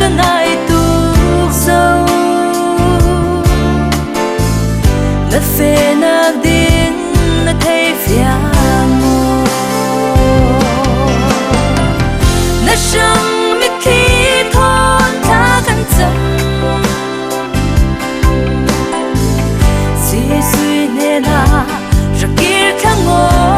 cái ngày tuột dâu nó phê nó điên nó thấy phía mồ nó chẳng biết khi thôn ta cần dần suy suy nên là rồi kia khang ngô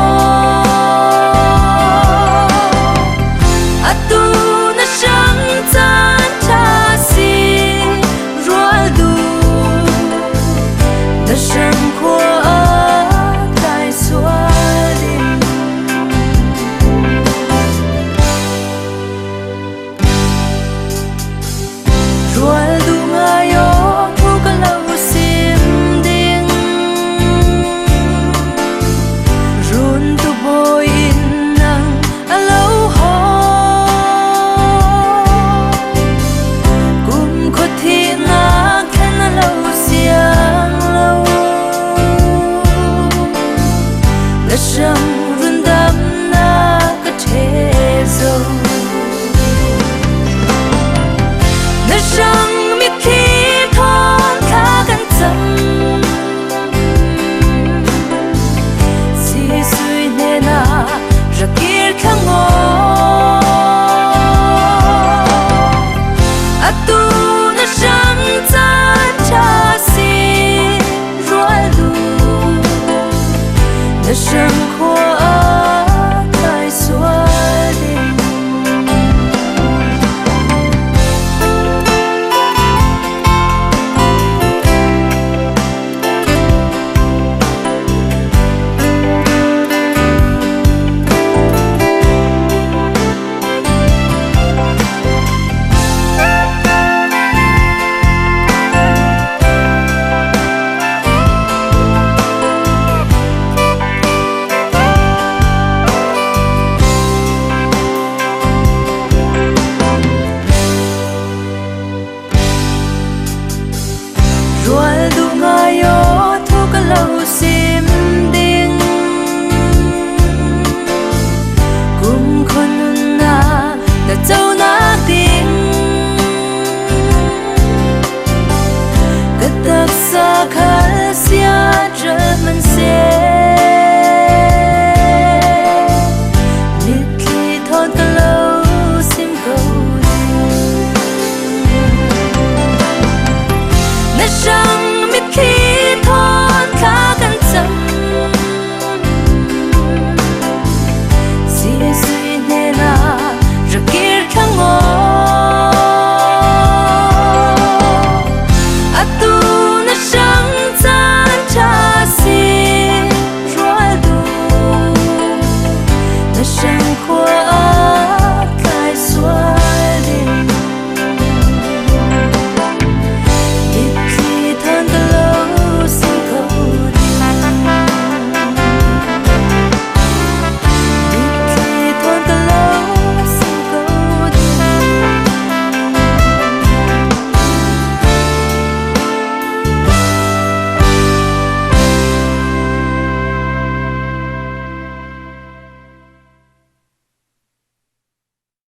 răng run đắm na cái thế dâu nó răng biết khi thon thả căn dầm si suy nên à ra kia khang ngô à tu nó răng tan cha si rồi lu nó răng khô